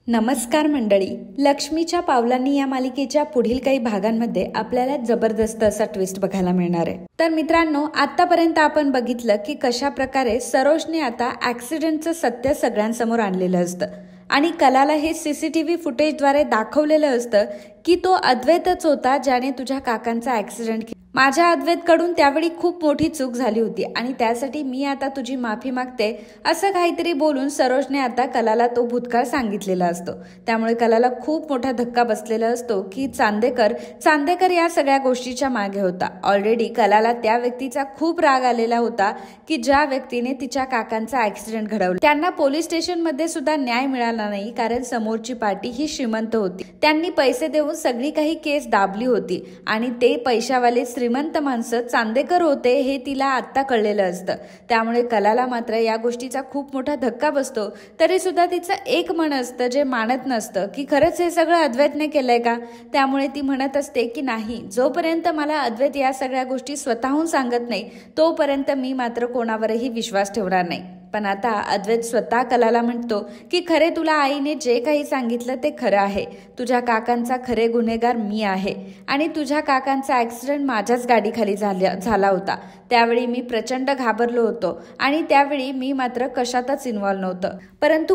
नमस्कार मंडळी, लक्ष्मीच्या पावलांनी या मालिकेच्या पुढील काही भागांमध्ये आपल्याला जबरदस्त असा ट्विस्ट बघायला मिळणार आहे। तर मित्रांनो, आतापर्यंत आपण बघितलं की कशा प्रकारे सरोजने आता ऍक्सिडेंटचं सत्य सगळ्यांसमोर आणलेलं असतं आणि कलाला हे सीसीटीव्ही फुटेजद्वारे दाखवलेलं असतं की तो अद्वैतच होता ज्याने तुझ्या काकांचा ऍक्सिडेंट केला। माझ्या अद्वैतकडून त्यावेळी खूप मोठी चूक झाली होती आणि त्यासाठी मी आता तुझी माफी मागते असं काहीतरी बोलून सरोजने आता कलाला तो भूतकाळ सांगितलेला असतो। त्यामुळे कलाला खूप मोठा धक्का बसलेला असतो की चांदेकर या सगळ्या गोष्टीच्या मागे होता। ऑलरेडी कलाला त्या व्यक्तीचा खूप राग आलेला होता की ज्या व्यक्तीने तिच्या काकांचा ऍक्सिडेंट घडवला। त्यांना पोलीस स्टेशन मध्ये सुद्धा न्याय मिळाला नाही कारण समोरची पार्टी ही श्रीमंत होती। त्यांनी पैसे देऊन सगळी काही केस दाबली होती आणि ते पैशावाले श्रीमंत माणसं चांदेकर होते हे तिला आता कळलेलं असतं। त्यामुळे कलाला मात्र या गोष्टीचा खूप मोठा धक्का बसतो। तरी सुद्धा तिचं एक मन असतं जे मानत नसतं की खरंच हे सगळं अद्वैतने केलंय का। त्यामुळे ती म्हणत असते की नाही, जोपर्यंत मला अद्वैत या सगळ्या गोष्टी स्वतःहून सांगत नाही तोपर्यंत मी मात्र कोणावरही विश्वास ठेवणार नाही। पण आता अद्वैत स्वतः कलाला म्हणतो की खरे तुला आईने जे काही सांगितलं ते खरं आहे। तुझ्या काकांचा खरे गुन्हेगार मी आहे आणि तुझ्या काकांचा ऍक्सिडेंट माझ्याच गाडीखाली झाला होता। त्यावेळी मी प्रचंड घाबरलो होतो आणि त्यावेळी मी मात्र कशातच इन्व्हॉल्व नव्हतं। परंतु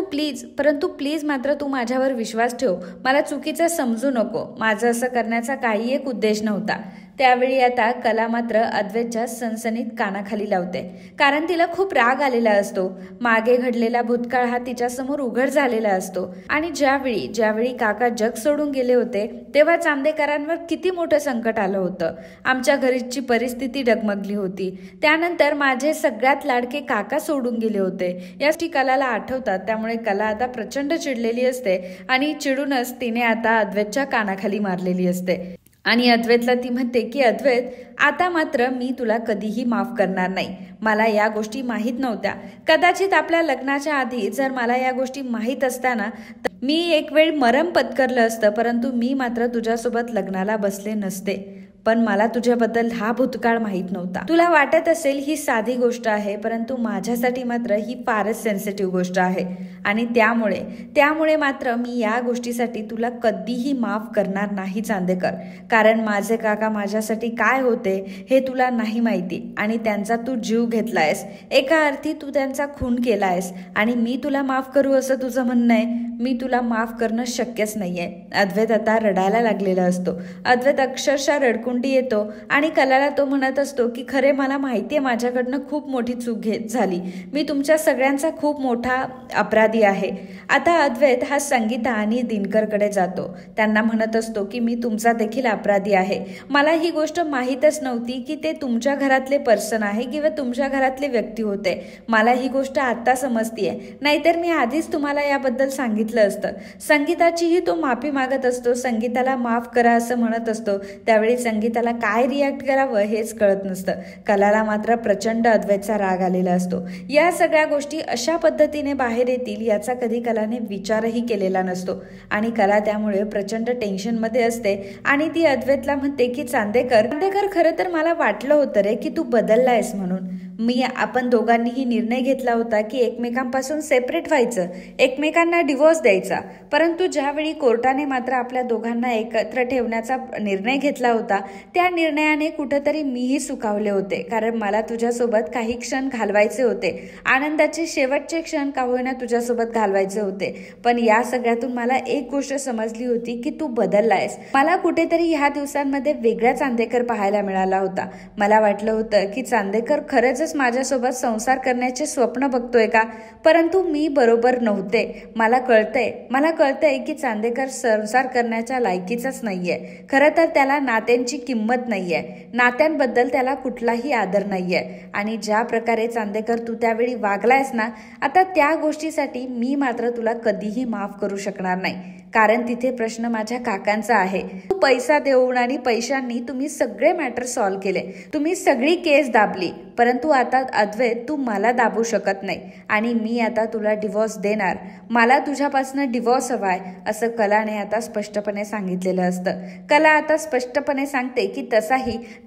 प्लीज मात्र तू माझ्यावर विश्वास ठेव, मला चुकीचं समजू नको। माझं असं करण्याचा काही एक उद्देश नव्हता। त्यावेळी आता कला मात्र अद्वैतच्या सनसनीत कानाखाली लावते कारण तिला खूप राग आलेला असतो। मागे घडलेला भूतकाळ हा तिच्यासमोर उघड झालेला असतो आणि ज्यावेळी काका जग सोडून गेले होते तेव्हा चांदेकरांवर किती मोठं संकट आलं होतं। आमच्या घरीची परिस्थिती डगमगली होती। त्यानंतर माझे सगळ्यात लाडके काका सोडून गेले होते। या गोष्टी कलाला आठवतात। त्यामुळे कला आता प्रचंड चिडलेली असते आणि चिडूनच तिने आता अद्वैतच्या कानाखाली मारलेली असते आणि अद्वैतला ती म्हणते की अद्वैत, आता मात्र मी तुला कधीही माफ करणार नाही। मला या गोष्टी माहीत नव्हत्या। कदाचित आपल्या लग्नाच्या आधी जर मला या गोष्टी माहीत असताना तर मी एक वेळ मरण पत्करलं असतं, परंतु मी मात्र तुझ्यासोबत लग्नाला बसले नसते। पण मला तुझ्याबद्दल हा भूतकाळ माहीत नव्हता। तुला वाटत असेल ही साधी गोष्ट आहे, परंतु माझ्यासाठी मात्र ही फारच सेन्सिटिव्ह गोष्ट आहे आणि त्यामुळे मात्र मी या गोष्टीसाठी तुला कधीही माफ करणार नाही चांदेकर। कारण माझे काका माझ्यासाठी काय होते हे तुला नाही माहिती आणि त्यांचा तू जीव घेतलायस। एका अर्थी तू त्यांचा खून केलायस आणि मी तुला माफ करू असं तुझं म्हणणं आहे? मी तुला माफ करणं शक्यच नाहीये। अद्वैत आता रडायला लागलेला असतो। अद्वैत अक्षरशः रडकुंडी येतो आणि कलाला तो म्हणत असतो की खरे मला माहितीये माझ्याकडनं खूप मोठी चूक झाली। मी तुमच्या सगळ्यांचा खूप मोठा अपराधी आहे। आता अद्वैत हा संगीता आणि दिनकरकडे जातो। त्यांना म्हणत असतो की मी तुमचा देखील अपराधी आहे। मला ही गोष्ट माहीतच नव्हती की ते तुमच्या घरातले पर्सन आहे किंवा तुमच्या घरातले व्यक्ती होते। मला ही गोष्ट आता समजतीये, नाहीतर मी आधीच तुम्हाला याबद्दल सांगितलं असतं। संगीताचीही तो माफी मागत असतो, संगीताला माफ करा असं म्हणत असतो। त्यावेळी संगीताला काय रिॲक्ट करावं हेच कळत नसतं। कलाला मात्र प्रचंड अद्वैतचा राग आलेला असतो। या सगळ्या गोष्टी अशा पद्धतीने बाहेर येतील याचा कधी कलाने विचारही केलेला नसतो आणि कला त्यामुळे प्रचंड टेन्शन मध्ये असते आणि ती अद्वैतला म्हणते की चांदेकर, खरं तर मला वाटलं होतं रे की तू बदललायस म्हणून। आपण दोघांनीही निर्णय घेतला होता की एकमेकांपासून सेपरेट व्हायचं, एकमेकांना डिवोर्स द्यायचा। परंतु ज्यावेळी कोर्टाने मात्र आपल्या दोघांना एकत्र ठेवण्याचा निर्णय घेतला होता त्या निर्णयाने कुठेतरी मीही सुखावले होते, कारण मला तुझ्यासोबत काही क्षण घालवायचे होते। आनंदाचे शेवटचे क्षण का होईना तुझ्यासोबत घालवायचे होते। पण या सगळ्यातून मला एक गोष्ट समजली होती की तू बदललायस। मला कुठेतरी ह्या दिवसांमध्ये वेगळा चांदेकर पाहायला मिळाला होता। मला वाटलं होतं की चांदेकर खरंच माझ्यासोबत संसार करण्याचे स्वप्न बघतोय का, परंतु मी बरोबर नव्हते। मला कळतंय की चांदेकर संसार करण्याच्या लायकीचाच नाहीये। खरं तर त्याला नात्यांची किंमत नाहीये, नात्यांबद्दल त्याला कुठलाही आदर नाहीये आणि ज्या प्रकारे चांदेकर तू त्यावेळी वागलायस ना, आता त्या गोष्टीसाठी मी मात्र तुला कधीही माफ करू शकणार नाही। कारण तिथे प्रश्न माझ्या काकांचा आहे. पैसा देऊन आणि पैशांनी तुम्ही सगळे मॅटर सॉल्व्ह केले, तुम्ही सगळी केस दाबली, परंतु आता अद्वैत तू मला दाबू शकत नाही आणि मी आता तुला डिवोर्स देणार, मला तुझ्यापासून डिवोर्स हवाय असं कलाने आता स्पष्टपणे सांगितलेलं असतं. कला आता स्पष्टपणे सांगते की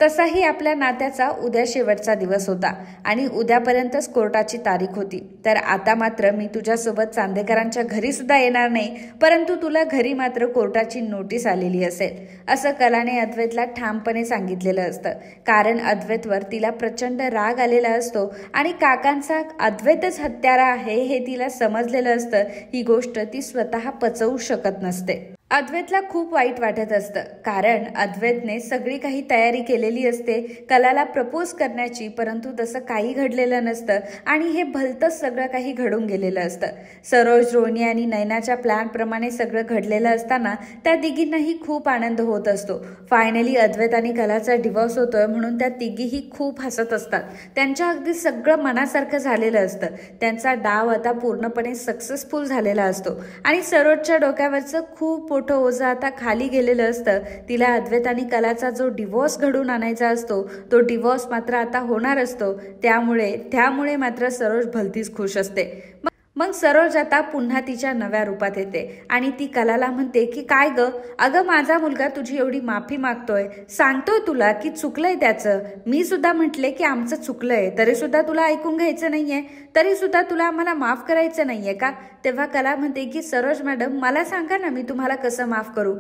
तसाही आपल्या नात्याचा उद्या शेवटचा दिवस होता आणि उद्यापर्यंतच कोर्टाची तारीख होती. तर आता मात्र मी तुझ्यासोबत चांदेकरांच्या घरी सुद्धा येणार नाही, परंतु तुला घरी मात्र कोर्टाची नोटीस आलेली असेल असं कलाने अद्वैतला ठामपणे सांगितलेलं असतं. कारण अद्वैतवर तिला प्रचंड राग आलेला असतो आणि काकांचा अद्वैतच हत्यारा आहे हे तिला समजलेलं असतं. ही गोष्ट ती स्वतः पचवू शकत नसते. अद्वैतला खूप वाईट वाटत असतं, कारण अद्वैतने सगळी काही तयारी केलेली असते कलाला प्रपोज करण्याची, परंतु तसं काही घडलेलं नसतं आणि हे भलतंच सगळं काही घडून गेलेलं असतं. सरोज, रोहिणी आणि नयनाच्या प्लॅन प्रमाणे सगळं घडलेलं असताना त्या तिघींनाही खूप आनंद होत असतो. फायनली अद्वैत आणि कलाचा डिवोर्स होतोय म्हणून त्या तिघीही खूप हसत असतात. त्यांच्या अगदी सगळं मनासारखं झालेलं असतं. त्यांचा डाव आता पूर्णपणे सक्सेसफुल झालेला असतो आणि सरोजच्या डोक्यावरचं खूप मोठं ओझं आता खाली गेलेलं असतं. तिला अद्वैत आणि कलाचा जो डिवोर्स घडून आणायचा असतो तो डिवोर्स मात्र आता होणार असतो. त्यामुळे मात्र सरोज भलतीच खुश असते. मग सरोज आता पुन्हा तिच्या नव्या रूपात येते आणि ती कलाला म्हणते की काय ग, अगं माझा मुलगा तुझी एवढी माफी मागतोय, सांगतोय तुला की चुकलंय त्याचं, मी सुद्धा म्हटले की आमचं चुकलंय, तरी सुद्धा तुला ऐकून घ्यायचं नाहीये, तरी सुद्धा तुला आम्हाला माफ करायचं नाहीये का? तेव्हा कला म्हणते की सरोज मॅडम मला सांगा ना, मी तुम्हाला कसं माफ करू?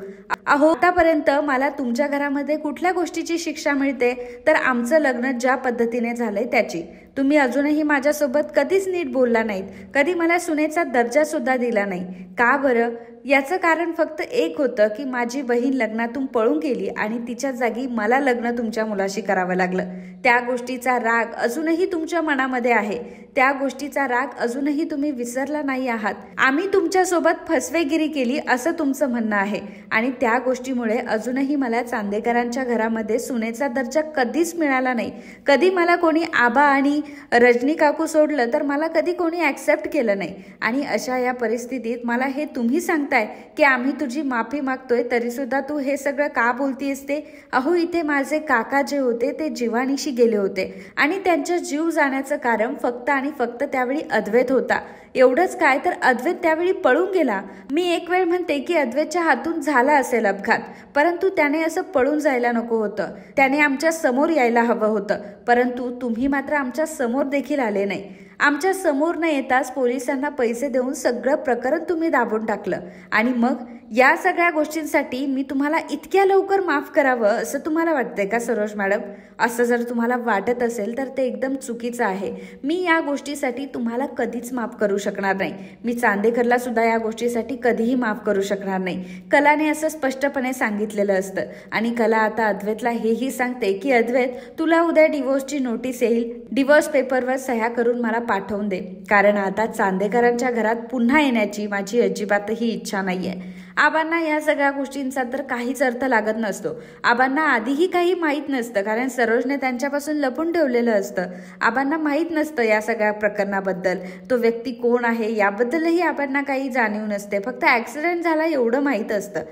अहो आतापर्यंत मला तुमच्या घरामध्ये कुठल्या गोष्टीची शिक्षा मिळते? तर आमचं लग्न ज्या पद्धतीने झालंय त्याची. तुम्ही अजूनही माझ्यासोबत कधीच नीट बोलला नाहीत, कधी मला सुनेचा दर्जा सुद्धा दिला नाही. का बरं? याचं कारण फक्त एक होतं की माझी बहीण लग्नातून पळून गेली आणि तिच्या जागी मला लग्न तुमच्या मुलाशी करावं लागलं. त्या गोष्टीचा राग अजूनही तुमच्या मनामध्ये आहे, त्या गोष्टीचा राग अजूनही तुम्ही विसरला नाही आहात. आम्ही तुमच्यासोबत फसवेगिरी केली असं तुमचं म्हणणं आहे आणि त्या गोष्टीमुळे अजूनही मला चांदेकरांच्या घरामध्ये सुनेचा दर्जा कधीच मिळाला नाही. कधी मला कोणी आबा आणि रजनी काकू सोडलं तर मला कधी कोणी ऍक्सेप्ट केलं नाही. आणि अशा या परिस्थितीत मला हे तुम्ही सांगताय की आम्ही तुझी माफी मागतोय तरी सुद्धा तू हे सगळं का बोलतीयस ते? अहो इथे माझे काका जे होते ते जीवानीशी गेले होते आणि त्यांच्या जीव जाण्याचं कारण फक्त आणि फक्त त्यावेळी अद्वैत होता. एवढंच काय तर अद्वैत त्यावेळी पळून गेला. मी एक वेळ म्हणते की अद्वैतच्या हातून झाला असेल अपघात, परंतु त्याने असं पळून जायला नको होतं, त्याने आमच्या समोर यायला हवं होतं, परंतु तुम्ही मात्र आमच्या समोर देखील आले नाही. आमच्या समोर न येताच पोलिसांना पैसे देऊन सगळं प्रकरण तुम्ही दाबून टाकलं आणि मग या सगळ्या गोष्टींसाठी मी तुम्हाला इतक्या लवकर माफ करावं असं तुम्हाला वाटतंय का सरोज मॅडम? असं जर तुम्हाला वाटत असेल तर ते एकदम चुकीचं आहे. मी या गोष्टीसाठी तुम्हाला कधीच माफ करू शकणार नाही. मी चांदेकरला सुद्धा या गोष्टीसाठी कधीही माफ करू शकणार नाही. कलाने असं स्पष्टपणे सांगितलेलं असतं आणि कला आता अद्वैतला हेही सांगते की अद्वैत तुला उद्या डिवोर्सची नोटीस येईल, डिवोर्स पेपरवर सह्या करून मला पाठवून दे, कारण आता चांदेकरांच्या घरात पुन्हा येण्याची माझी अजिबातही इच्छा नाहीये. आबांना या सगळ्या गोष्टींचा तर काहीच अर्थ लागत नसतो. आबांना आधीही काही माहीत नसतं, कारण सरोजने त्यांच्यापासून लपून ठेवलेलं असतं. आबांना माहीत नसतं या सगळ्या प्रकरणाबद्दल, तो व्यक्ती कोण आहे याबद्दलही आबांना काही जाणीव नसते, फक्त ऍक्सिडेंट झाला एवढं माहीत असतं.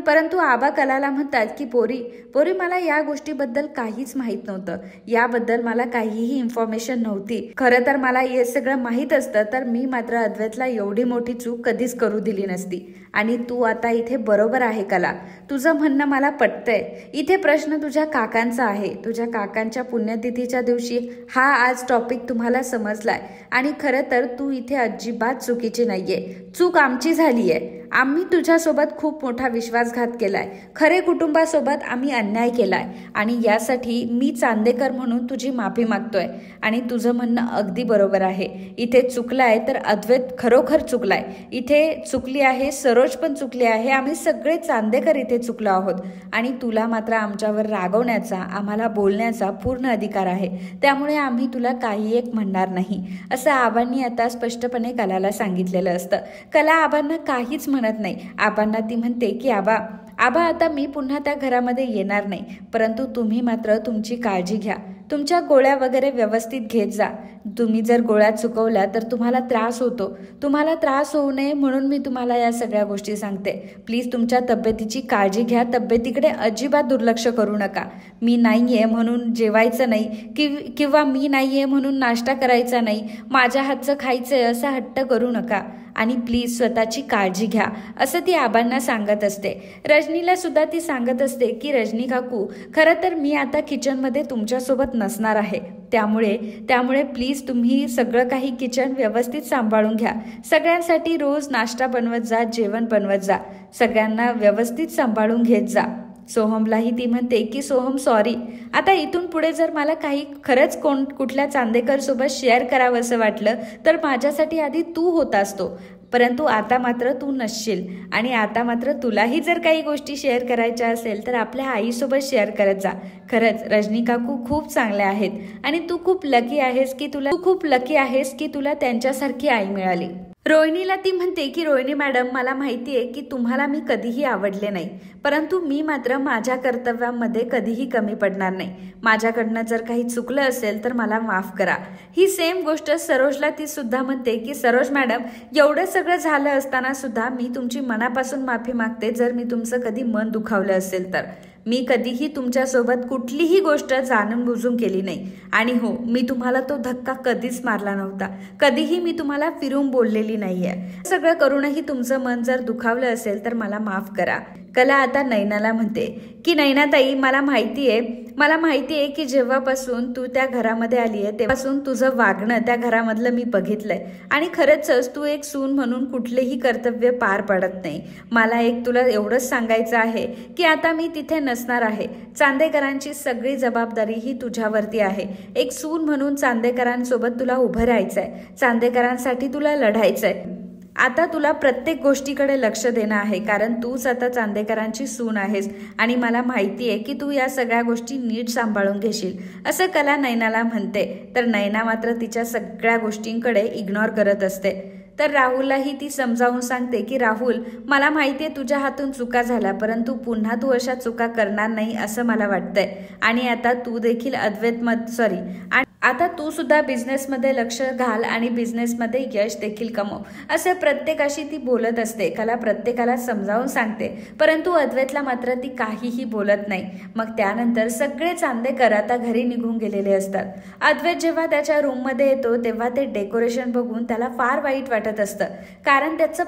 परंतु आबा कलाला म्हणतात की पोरी मला या गोष्टीबद्दल काहीच माहीत नव्हतं, याबद्दल मला काहीही इन्फॉर्मेशन नव्हती. खरं तर मला हे सगळं माहीत असतं तर मी मात्र अद्वैतला एवढी मोठी चूक कधीच करू दिली नसती. आणि तू आता इथे बरोबर आहे कला, तुझं म्हणणं मला पटतंय. इथे प्रश्न तुझ्या काकांचा आहे. तुझ्या काकांच्या पुण्यतिथीच्या दिवशी हा आज टॉपिक तुम्हाला समजलाय आणि खरं तर तू इथे अजिबात चुकीची नाहीये. चूक आमची झालीये. आम्ही तुझ्यासोबत खूप मोठा विश्वासघात केलाय, खरे कुटुंबासोबत आम्ही अन्याय केलाय आणि यासाठी मी चांदेकर म्हणून तुझी माफी मागतोय. आणि तुझं म्हणणं अगदी बरोबर आहे. इथे चुकलाय तर अद्वैत खरोखर चुकलाय, इथे चुकली आहे सरोज पण चुकली आहे, आम्ही सगळे चांदेकर इथे चुकलो आहोत आणि तुला मात्र आमच्यावर रागवण्याचा, आम्हाला बोलण्याचा पूर्ण अधिकार आहे. त्यामुळे आम्ही तुला काही एक म्हणणार नाही असं आबांनी आता स्पष्टपणे कलाला सांगितलेलं असतं. कला आबांना काहीच म्हणत नाही. आबांना ती म्हणते की आबा आता मी पुन्हा त्या घरामध्ये येणार नाही, परंतु तुम्ही मात्र तुमची काळजी घ्या, तुमच्या गोळ्या वगैरे व्यवस्थित घेत जा. तुम्ही जर गोळ्या चुकवल्या तर तुम्हाला त्रास होतो. तुम्हाला त्रास होऊ नये म्हणून मी तुम्हाला या सगळ्या गोष्टी सांगते. प्लीज तुमच्या तब्येतीची काळजी घ्या. तब्येतीकडे अजिबात दुर्लक्ष करू नका. मी नाही आहे म्हणून जेवायचं नाही किंवा मी नाही आहे म्हणून नाश्ता करायचा नाही, माझ्या हातचं खायचं आहे असा हट्ट करू नका. आणि प्लीज स्वतःची काळजी घ्या असं ती आबांना सांगत असते. रजनीला सुद्धा ती सांगत असते की रजनी काकू, खरं तर मी आता किचनमध्ये तुमच्यासोबत नसणार आहे, त्यामुळे प्लीज तुम्ही सगळं काही किचन व्यवस्थित सांभाळून घ्या. सगळ्यांसाठी रोज नाश्ता बनवत जा, जेवण बनवत जा, सगळ्यांना व्यवस्थित सांभाळून घेत जा. सोहमलाही ती म्हणते की सोहम सॉरी, आता इथून पुढे जर मला काही खरंच कुठल्या चांदेकर सोबत शेअर करावं असं वाटलं तर माझ्यासाठी आधी तू होतास तो, परंतु आता मात्र तू नसशील. आणि आता मात्र तुलाही जर काही गोष्टी शेअर करायच्या असेल तर आपल्या आईसोबत शेअर करत जा. खरंच रजनी काकू खूप चांगल्या आहेत आणि तू खूप लकी आहेस की तुला त्यांच्यासारखी आई मिळाली. रोहिणीला ती म्हणते की रोहिणी मॅडम, मला माहिती आहे की तुम्हाला मी कधीही आवडले नाही, परंतु मी मात्र माझ्या कर्तव्यामध्ये कधीही कमी पडणार नाही. माझ्याकडनं जर काही चुकलं असेल तर मला माफ करा. ही सेम गोष्ट सरोजला ती सुद्धा म्हणते की सरोज मॅडम, एवढं सगळं झालं असताना सुद्धा मी तुमची मनापासून माफी मागते जर मी तुमचं कधी मन दुखावलं असेल तर. मी कधीही तुमच्यासोबत कुठलीही गोष्ट जाणून बुजून केली नाही. आणि हो, मी तुम्हाला तो धक्का कधीच मारला नव्हता, कधीही मी तुम्हाला फिरून बोललेली नाहीये. सगळं करूनही तुमचं मन जर दुखावलं असेल तर मला माफ करा. कला आता नैनाला म्हणते की नैनाताई, मला माहिती आहे की जेव्हापासून तू त्या घरामध्ये आली आहे तेव्हापासून तुझं वागणं त्या घरामधलं मी बघितलंय आणि खरंच तू एक सून म्हणून कुठलेही कर्तव्य पार पडत नाही. मला एक तुला एवढंच सांगायचं आहे की आता मी तिथे नसणार आहे. चांदेकरांची सगळी जबाबदारी ही तुझ्यावरती आहे. एक सून म्हणून चांदेकरांसोबत तुला उभं राहायचंय, चांदेकरांसाठी तुला लढायचंय. आता तुला प्रत्येक गोष्टीकडे लक्ष देणं आहे, कारण तूच आता चांदेकरांची सून आहेस आणि मला माहिती आहे की तू या सगळ्या गोष्टी नीट सांभाळून घेशील असं कला नैनाला म्हणते. तर नैना मात्र तिच्या सगळ्या गोष्टींकडे इग्नोर करत असते. तर राहुललाही ती समजावून सांगते की राहुल, मला माहिती आहे तुझ्या हातून चुका झाल्या, परंतु पुन्हा तू अशा चुका करणार नाही असं मला वाटतंय. आणि आता तू देखील आता तू सुद्धा बिझनेसमध्ये लक्ष घाल आणि बिझनेसमध्ये यश देखील कमव असं प्रत्येकाशी ती बोलत असते. कला प्रत्येकाला समजावून सांगते, परंतु अद्वैतला मात्र ती काहीही बोलत नाही. मग त्यानंतर सगळे चांदेकर आता घरी निघून गेलेले असतात. अद्वैत जेव्हा त्याच्या रूममध्ये येतो तेव्हा ते डेकोरेशन बघून त्याला फार वाईट वाटत असतं, कारण त्याचा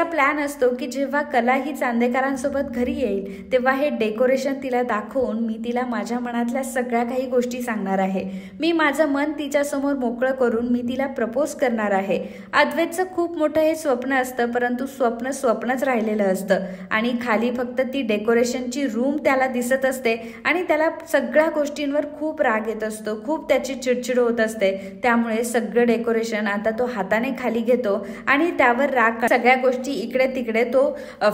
प्लॅन असतो की जेव्हा कला ही चांदेकरांसोबत घरी येईल तेव्हा हे डेकोरेशन तिला दाखवून मी तिला माझ्या मनातल्या सगळ्या काही गोष्टी सांगणार आहे. मी माझं मन तिच्या समोर मोकळं करून मी तिला प्रपोज करणार आहे. अद्वैतचं खूप मोठं हे स्वप्न असतं, परंतु स्वप्नच राहिलेलं असतं आणि खाली फक्त ती डेकोरेशनची रूम त्याला दिसत असते आणि त्याला सगळ्या गोष्टींवर खूप राग येत असतो, खूप त्याची चिडचिड होत असते. त्यामुळे सगळं डेकोरेशन आता तो हाताने खाली घेतो आणि त्यावर राग सगळ्या गोष्टी इकडे तिकडे तो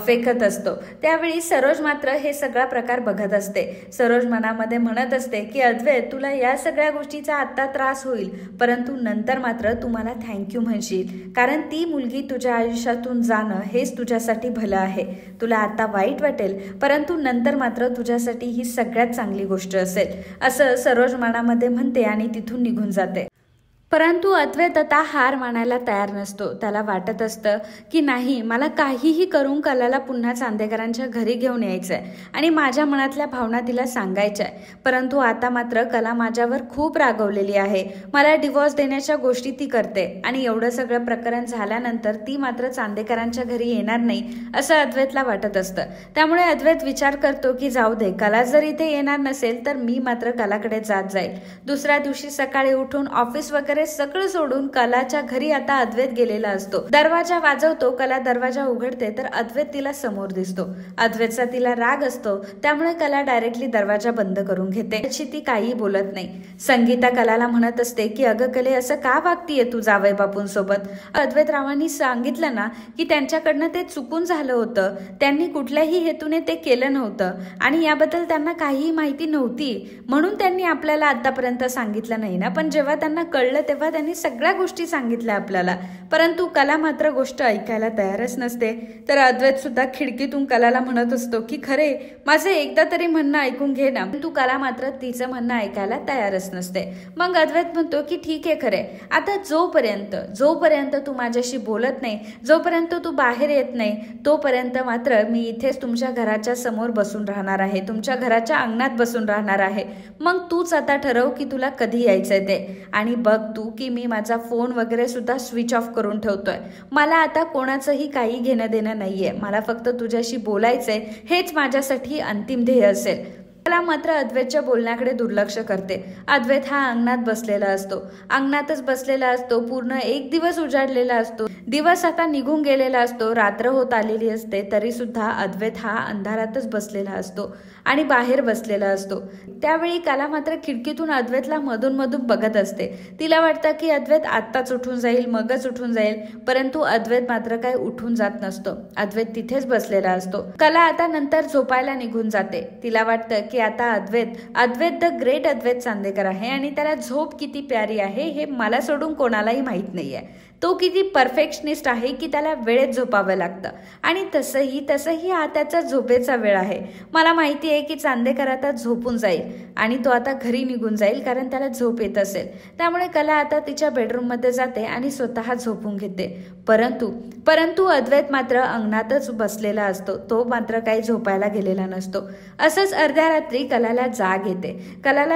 फेकत असतो. त्यावेळी सरोज मात्र हे सगळा प्रकार बघत असते. सरोज मनामध्ये म्हणत असते की अद्वैत, तुला या सगळ्या गोष्टीचा आता त्रास होईल, परंतु नंतर मात्र तू मला थँक्यू म्हणशील, कारण ती मुलगी तुझ्या आयुष्यातून जाणं हेच तुझ्यासाठी भलं आहे. तुला आता वाईट वाटेल, परंतु नंतर मात्र तुझ्यासाठी ही सगळ्यात चांगली गोष्ट असेल असं सरोज मनामध्ये म्हणते आणि तिथून निघून जाते. परंतु अद्वैत आता हार मानायला तयार नसतो. त्याला वाटत असतं की नाही, मला काहीही करून कलाला पुन्हा चांदेकरांच्या घरी घेऊन यायचंय आणि माझ्या मनातल्या भावना तिला सांगायच्या आहे. परंतु आता मात्र कला माझ्यावर खूप रागवलेली आहे, मला डिवोर्स देण्याच्या गोष्टी ती करते आणि एवढं सगळं प्रकरण झाल्यानंतर ती मात्र चांदेकरांच्या घरी येणार नाही असं अद्वैतला वाटत असतं. त्यामुळे अद्वैत विचार करतो की जाऊ दे, कला जर इथे येणार नसेल तर मी मात्र कलाकडे जात जाईल. दुसऱ्या दिवशी सकाळी उठून ऑफिस वगैरे सगळं सोडून कलाच्या घरी आता अद्वैत गेलेला असतो. दरवाजा वाजवतो, कला दरवाजा उघडते तर अद्वैत तिला समोर दिसतो. अद्वैतचा तिला राग असतो, त्यामुळे कला डायरेक्टली दरवाजा बंद करून घेते. ती काही बोलत नाही. संगीता कलाला म्हणत असते की अगं कले, असं का वागतीये तू जावई बापूंसोबत? अद्वैतरावांनी सांगितलं ना की त्यांच्याकडनं ते चुकून झालं होतं, त्यांनी कुठल्याही हेतूने ते केलं नव्हतं आणि याबद्दल त्यांना काहीही माहिती नव्हती, म्हणून त्यांनी आपल्याला आतापर्यंत सांगितलं नाही ना. पण जेव्हा त्यांना कळलं तेव्हा त्यांनी सगळ्या गोष्टी सांगितल्या आपल्याला, परंतु कला मात्र गोष्ट ऐकायला तयारच नसते. तर अद्वैत सुद्धा खिडकीतून कलाला म्हणत असतो की खरे माझे एकदा तरी म्हणणं ऐकून घे ना, तू कला मात्र तिचं म्हणणं ऐकायला तयारच नसते. मग अद्वैत म्हणतो की ठीक आहे खरे, आता जोपर्यंत तू माझ्याशी बोलत नाही, जोपर्यंत तू बाहेर येत नाही, तोपर्यंत मात्र मी इथेच तुमच्या घराच्या समोर बसून राहणार आहे, तुमच्या घराच्या अंगणात बसून राहणार आहे. मग तूच आता ठरव की तुला कधी यायचंय ते. आणि बघ तू की मी माझा फोन वगैरे सुद्धा स्विच ऑफ करून ठेवतोय. मला आता कोणाचंही काही घेणं देणं नाहीये. मला फक्त तुझ्याशी बोलायचंय, हेच माझ्यासाठी अंतिम ध्येय असेल. कला मात्र अद्वैतच्या बोलण्याकडे दुर्लक्ष करते. अद्वैत हा अंगणात बसलेला असतो. पूर्ण एक दिवस उजाडलेला असतो. दिवस आता निघून गेलेला असतो. रात्र होत आलेली असते, तरी सुद्धा अद्वैत हा अंधारातच बसलेला असतो आणि बाहेर बसलेला असतो. त्यावेळी कला मात्र खिडकीतून अद्वैतला मधून मधून बघत असते. तिला वाटतं की अद्वैत आत्ताच उठून जाईल, मगच उठून जाईल, परंतु अद्वैत मात्र काही उठून जात नसतो. अद्वैत तिथेच बसलेला असतो. कला आता नंतर झोपायला निघून जाते. तिला वाटतं की आता अद्वैत द ग्रेट अद्वैत चांदेकर आहे आणि त्याला झोप किती प्यारी आहे हे मला सोडून कोणालाही माहित नाहीये. तो किती परफेक्शनिस्ट आहे की त्याला वेळेत झोपावं लागतं आणि तसंही हा त्याचा झोपेचा वेळ आहे. मला माहिती आहे की चांदेकर आता झोपून जाईल आणि तो आता घरी निघून जाईल, कारण त्याला झोप येत असेल. त्यामुळे कला आता तिच्या बेडरूममध्ये जाते आणि स्वतः झोपून घेते. परंतु अद्वैत मात्र अंगणातच बसलेला असतो. तो मात्र काही झोपायला गेलेला नसतो. असंच अर्ध्या रात्री कलाला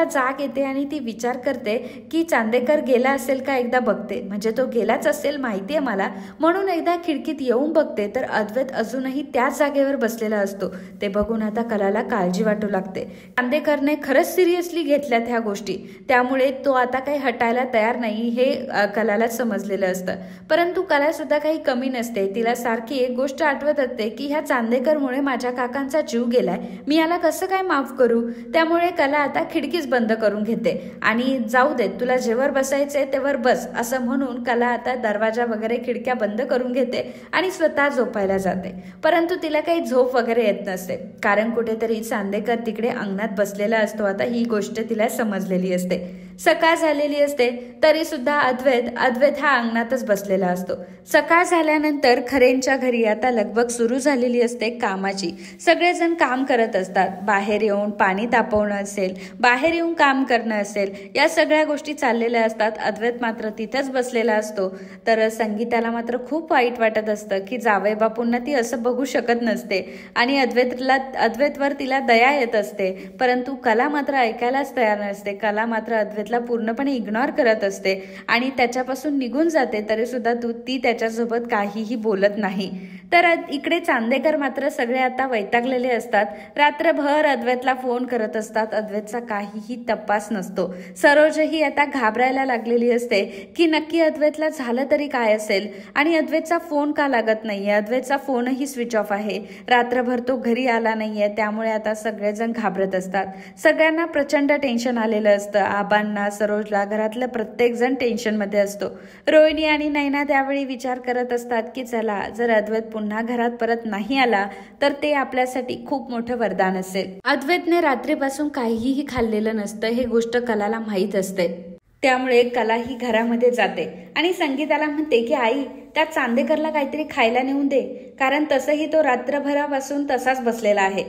जाग येते आणि ती विचार करते की चांदेकर गेला असेल का, एकदा बघते. म्हणजे तो गेलाच असेल माहितीये मला, म्हणून एकदा खिडकीत येऊन बघते तर अद्वैत अजूनही त्याच जागेवर बसलेला असतो. ते बघून आता कलाला काळजी वाटू लागते. चांदेकरने खरंच सिरियसली घेतल्यात ह्या गोष्टी, त्यामुळे तो आता काही हटायला तयार नाही हे कलाला समजलेलं असतं. परंतु कला सुद्धा काही कमी नसते. तिला सारखी एक गोष्ट आठवत असते की ह्या चांदेकरमुळे माझ्या काकांचा जीव गेलाय, मी याला कसं काय माफ करू. त्यामुळे कला आता खिडकीच बंद करून घेते आणि जाऊ देत, तुला जेवर बसायचंय तेवर बस असं म्हणून कला आता दरवाजा वगैरे खिडक्या बंद करून घेते आणि स्वतः झोपायला जाते. परंतु तिला काही झोप वगैरे येत नसते, कारण कुठेतरी चांदेकर तिकडे अंगणात बसलेला असतो. आता ही गोष्ट तिला समजलेली असते. सकाळ झालेली असते तरी सुद्धा अद्वैत हा अंगणातच बसलेला असतो. सकाळ झाल्यानंतर खरेंच्या घरी आता लगबग सुरू झालेली असते कामाची. सगळेजण काम करत असतात. बाहेर येऊन पाणी तापवणं असेल, बाहेर येऊन काम करणं असेल, या सगळ्या गोष्टी चाललेल्या असतात. अद्वैत मात्र तिथेच बसलेला असतो. तर संगीताला मात्र खूप वाईट वाटत असतं की जावई बापूंना ती असं बघू शकत नसते आणि अद्वैतवर तिला दया येत असते. परंतु कला मात्र ऐकायलाच तयार नसते. कला मात्र अद्वैतला पूर्णपणे इग्नोर करत असते आणि त्याच्यापासून निघून जाते. तरी सुद्धा ती त्याच्यासोबत काहीही बोलत नाही. तर इकडे चांदेकर मात्र सगळे आता वैतागलेले असतात. रात्रभर अद्वैतला फोन करत असतात. अद्वैतचा काहीही तपास नसतो. सरोजही आता घाबरायला लागलेली असते की नक्की अद्वैतला झालं तरी काय असेल आणि अद्वैतचा फोन का लागत नाहीये. अद्वैतचा फोनही स्विच ऑफ आहे. रात्रभर तो घरी आला नाहीये. त्यामुळे आता सगळेजण घाबरत असतात. सगळ्यांना प्रचंड टेन्शन आलेलं असतं. आबांना, सरोजला, घरातलं प्रत्येक जण टेन्शन मध्ये असतो. रोहिणी आणि नैना त्यावेळी विचार करत असतात की चला, जर अद्वैत पुन्हा घरात परत नाही आला तर ते आपल्यासाठी खूप मोठं वरदान असेल. अद्वैतने रात्रीपासून काहीही खाल्लेलं नसतं हे गोष्ट कलाला माहीत असते. त्यामुळे कला ही घरामध्ये जाते आणि संगीताला म्हणते की आई, त्या चांदेकरला काहीतरी खायला नेऊन दे, कारण तसंही तो रात्रभरापासून तसाच बसलेला आहे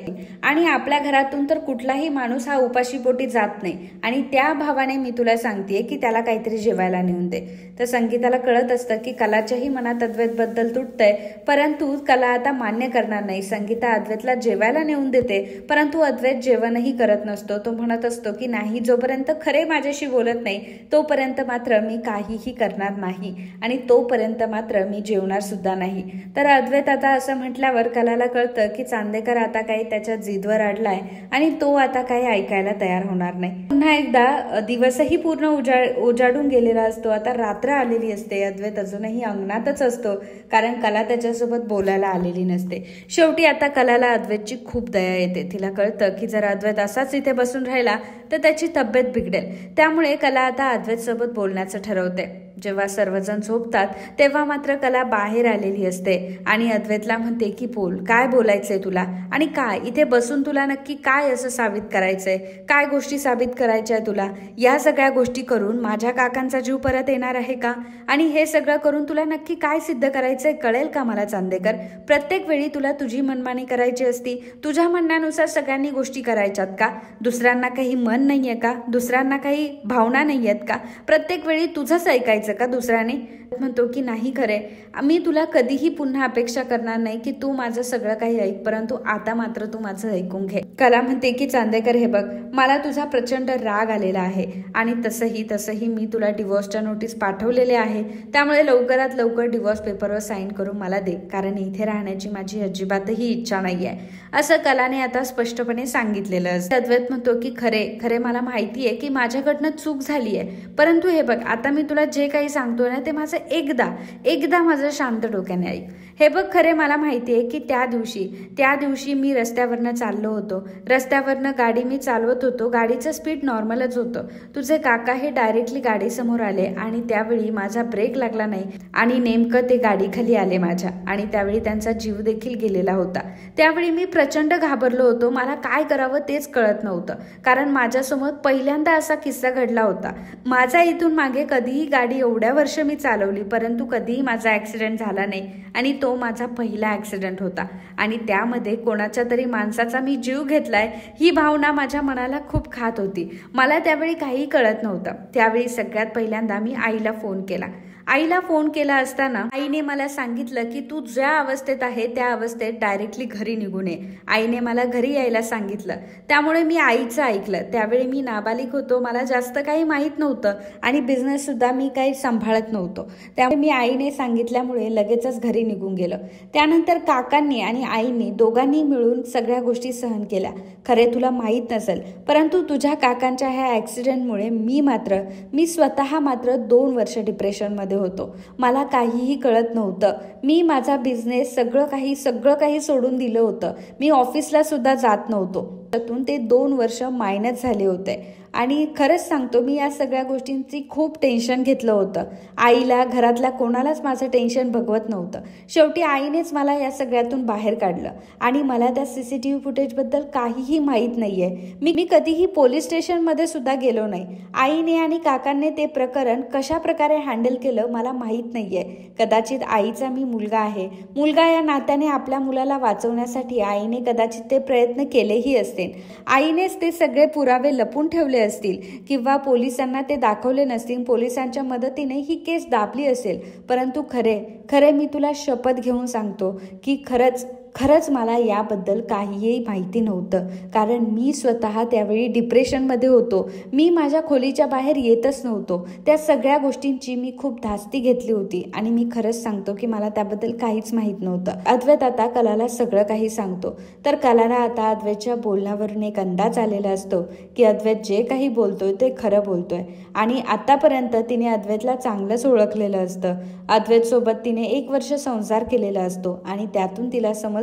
आणि आपल्या घरातून तर कुठलाही माणूस हा उपाशीपोटी जात नाही आणि त्या भावाने मी तुला सांगतेय की त्याला काहीतरी जेवायला नेऊन दे. तर संगीताला कळत असतं की कलाच्याही मनात अद्वैत बद्दल तुटतंय, परंतु कला आता मान्य करणार नाही. संगीता अद्वैतला जेवायला नेऊन देते, परंतु अद्वैत जेवणही करत नसतो. तो म्हणत असतो की नाही, जोपर्यंत खरे माझ्याशी बोलत नाही तोपर्यंत मात्र मी काहीही करणार नाही आणि तोपर्यंत मात्र मी जेवणार सुद्धा नाही. तर अद्वैत आता असं म्हटल्यावर कलाला कळतं की चांदेकर आता काही त्याच्या जिदवर अडलाय आणि तो आता काही ऐकायला तयार होणार नाही. पुन्हा एकदा दिवसही पूर्ण उजाडून गेलेला असतो. आता रात्र आलेली असते. अद्वैत अजूनही अंगणातच असतो, कारण कला त्याच्यासोबत बोलायला आलेली नसते. शेवटी आता कलाला अद्वैतची खूप दया येते. तिला कळतं की जर अद्वैत असाच इथे बसून राहिला तर त्याची तब्येत बिघडेल. त्यामुळे कला आता अद्वैत सोबत बोलण्याचं ठरवते. जेव्हा सर्वजण झोपतात तेव्हा मात्र कला बाहेर आलेली असते आणि अद्वैतला म्हणते की बोल, काय बोलायचंय तुला आणि काय इथे बसून तुला नक्की काय असं साबित करायचंय, काय गोष्टी साबित करायच्या आहे तुला, या सगळ्या गोष्टी करून माझ्या काकांचा जीव परत येणार आहे का, आणि हे सगळं करून तुला नक्की काय सिद्ध करायचंय कळेल का मला चांदेकर, प्रत्येक वेळी तुला तुझी मनमानी करायची असती, तुझ्या म्हणण्यानुसार सगळ्यांनी गोष्टी करायच्यात का, दुसऱ्यांना काही मन नाहीये का, दुसऱ्यांना काही भावना नाही आहेत का, प्रत्येक वेळी तुझंच ऐकायचं का दुसऱ्याने. म्हणतो की नाही खरे, मी तुला कधीही पुन्हा अपेक्षा करणार नाही की तू माझं सगळं काही ऐक, परंतु आता मात्र तू माझं ऐकून घे. कला म्हणते की चांदेकर हे बघ, मला तुझा प्रचंड राग आलेला आहे आणि तसंही मी तुला डिवोर्सच्या नोटीस पाठवलेले आहे, त्यामुळे लवकरात लवकर डिवोर्स पेपरवर साईन करून मला दे, कारण इथे राहण्याची माझी अजिबातही इच्छा नाही आहे, असं कलाने आता स्पष्टपणे सांगितलेलं असतं. अद्वैत म्हणतो की खरे मला माहिती आहे की माझ्याकडनं चूक झाली आहे, परंतु हे बघ आता मी तुला जे काही सांगतोय ना ते माझं एकदा माझं शांत डोक्याने ऐक. हे बघ खरे, मला माहिती आहे की त्या दिवशी मी रस्त्यावरनं चाललो होतो, रस्त्यावरनं गाडी मी चालवत होतो, गाडीचं स्पीड नॉर्मलच होतं, तुझे काका हे डायरेक्टली गाडीसमोर आले आणि त्यावेळी माझा ब्रेक लागला नाही आणि नेमकं ते गाडीखाली आले माझ्या, आणि त्यावेळी त्यांचा जीव देखील गेलेला होता. त्यावेळी मी प्रचंड घाबरलो होतो, मला काय करावं तेच कळत नव्हतं, कारण माझ्यासमोर पहिल्यांदा असा किस्सा घडला होता. माझा इथून मागे कधीही गाडी एवढ्या वर्ष मी चालवली, परंतु कधीही माझा ऍक्सिडेंट झाला नाही आणि तो माझा पहिला ऍक्सिडेंट होता, आणि त्यामध्ये कोणाच्या तरी माणसाचा मी जीव घेतलाय ही भावना माझ्या मनाला खूप खात होती. मला त्यावेळी काही कळत नव्हतं. त्यावेळी सगळ्यात पहिल्यांदा मी आईला फोन केला असताना आईने मला सांगितलं की तू ज्या अवस्थेत आहे त्या अवस्थेत डायरेक्टली घरी निघून ये. आईने मला घरी यायला सांगितलं, त्यामुळे मी आईचं ऐकलं. त्यावेळी मी नाबालिक होतो, मला जास्त काही माहीत नव्हतं आणि बिझनेस सुद्धा मी काही सांभाळत नव्हतो, त्यामुळे मी आईने सांगितल्यामुळे लगेचच घरी निघून गेलं. त्यानंतर काकांनी आणि आईने दोघांनी मिळून सगळ्या गोष्टी सहन केल्या. खरे तुला माहीत नसेल, परंतु तुझ्या काकांच्या ह्या ऍक्सिडेंटमुळे मी स्वतः मात्र 2 वर्ष डिप्रेशनमध्ये होतो. मला काहीही कळत नव्हतं. मी माझा बिझनेस सगळं काही सोडून दिलं होतं. मी ऑफिसला सुद्धा जात नव्हतो. त्यातून ते 2 वर्ष मायनस झाले होते आणि खरंच सांगतो मी या सगळ्या गोष्टींची खूप टेन्शन घेतलं होतं. आईला, घरातल्या कोणालाच माझं टेन्शन बघवत नव्हतं. शेवटी आईनेच मला या सगळ्यातून बाहेर काढलं आणि मला त्या CCTV फुटेजबद्दल काहीही माहीत नाहीये. मी कधीही पोलीस स्टेशनमध्ये सुद्धा गेलो नाही. आईने आणि काकांनी ते प्रकरण कशा प्रकारे हँडल केलं मला माहीत नाहीये. कदाचित आईचा मी मुलगा या नात्याने आपल्या मुलाला वाचवण्यासाठी आईने कदाचित ते प्रयत्न केलेही असतील. आईनेच ते सगळे पुरावे लपून ठेवले असतील किंवा पोलिसांना ते दाखवले नसतील. पोलिसांच्या मदतीने ही केस दाबली असेल. परंतु खरे मी तुला शपथ घेऊन सांगतो की खरंच मला याबद्दल काहीही माहिती नव्हतं, कारण मी स्वतः त्यावेळी डिप्रेशनमध्ये होतो. मी माझ्या खोलीच्या बाहेर येतच नव्हतो. त्या सगळ्या गोष्टींची मी खूप धास्ती घेतली होती आणि मी खरंच सांगतो की मला त्याबद्दल काहीच माहीत नव्हतं. अद्वैत आता कलाला सगळं काही सांगतो. तर कलाला आता अद्वैतच्या बोलण्यावरून एक अंदाज आलेला असतो की अद्वैत जे काही बोलतोय ते खरं बोलतोय आणि आतापर्यंत तिने अद्वैतला चांगलंच ओळखलेलं असतं. अद्वैत सोबत तिने 1 वर्ष संसार केलेला असतो आणि त्यातून तिला समजतं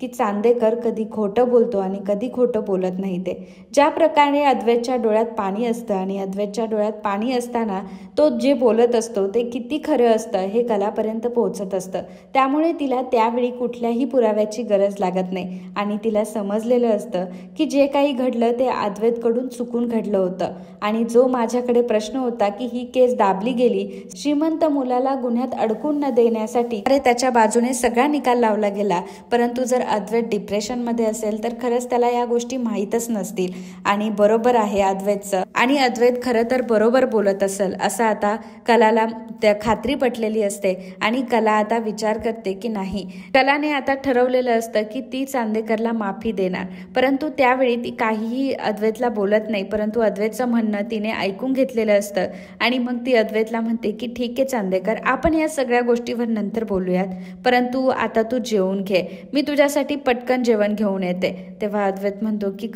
की चांदेकर कधी खोटं बोलतो आणि कधी खोटं बोलत नाही. ते ज्या प्रकारे अद्वैतच्या डोळ्यात पाणी असतं आणि अद्वैतच्या डोळ्यात पाणी असताना तो जे बोलत असतो ते किती खरं असतं हे कलापर्यंत पोहोचत असतं. त्यामुळे तिला त्यावेळी कुठल्याही पुराव्याची गरज लागत नाही आणि तिला समजलेलं असतं की जे काही घडलं ते अद्वैतकडून चुकून घडलं होतं. आणि जो माझ्याकडे प्रश्न होता की ही केस दाबली गेली श्रीमंत मुलाला गुन्ह्यात अडकून न देण्यासाठी, अरे त्याच्या बाजूने सगळा निकाल लावला गेला. परंतु जर अद्वैत डिप्रेशनमध्ये असेल तर खरंच त्याला या गोष्टी माहीतच नसतील. आणि बरोबर आहे अद्वैतचं, आणि अद्वैत खरं तर बरोबर बोलत असेल असं आता कलाला त्या खात्री पटलेली असते. आणि कला आता विचार करते की नाही, कलाने आता ठरवलेलं असतं की ती चांदेकरला माफी देणार. परंतु त्यावेळी ती काहीही अद्वैतला बोलत नाही, परंतु अद्वैतचं म्हणणं तिने ऐकून घेतलेलं असतं. आणि मग ती अद्वैतला म्हणते की ठीक आहे चांदेकर, आपण या सगळ्या गोष्टीवर नंतर बोलूयात, परंतु आता तू जेवून घे, मी तुझ्यासाठी पटकन जेवण घेऊन येते. तेव्हा अद्वैत म्हणतो की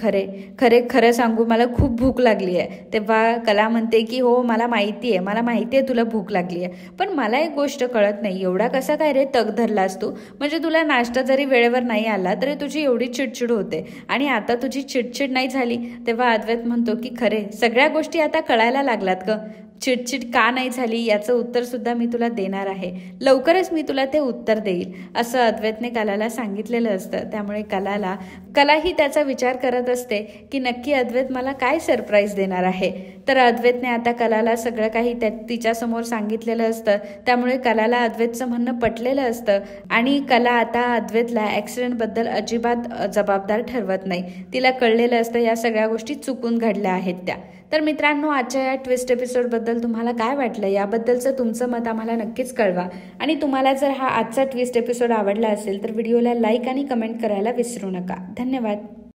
खरं सांगू मला खूप भूक लागली आहे. तेव्हा कला म्हणते की हो मला माहिती आहे तुला भूक लागली आहे, पण मला एक गोष्ट कळत नाही, एवढा कसा काय रे तग धरलास तू? म्हणजे तुला नाश्ता जरी वेळेवर नाही आला तरी तुझी एवढी चिडचिड होते आणि आता तुझी चिडचिड नाही झाली. तेव्हा अद्वैत म्हणतो की खरे सगळ्या गोष्टी आता कळायला लागलात ग, चिडचिड का नाही झाली याचं उत्तर सुद्धा मी तुला देणार आहे, लवकरच मी तुला ते उत्तर देईल, असं अद्वैतने कलाला सांगितलेलं असतं. त्यामुळे कलाही त्याचा विचार करत असते की नक्की अद्वैत मला काय सरप्राईज देणार आहे. तर अद्वैतने आता कलाला सगळं काही तिच्यासमोर सांगितलेलं असतं. त्यामुळे कलाला अद्वैतचं म्हणणं पटलेलं असतं आणि कला आता अद्वैतला ॲक्सिडेंटबद्दल अजिबात जबाबदार ठरवत नाही. तिला कळलेलं असतं या सगळ्या गोष्टी चुकून घडल्या आहेत त्या. तर मित्रांनो, आजच्या या ट्विस्ट एपिसोडबद्दल तुम्हाला काय वाटलं याबद्दलचं तुमचं मत आम्हाला नक्कीच कळवा. आणि तुम्हाला जर हा आजचा ट्विस्ट एपिसोड आवडला असेल तर व्हिडिओला लाईक आणि कमेंट करायला विसरू नका. धन्यवाद.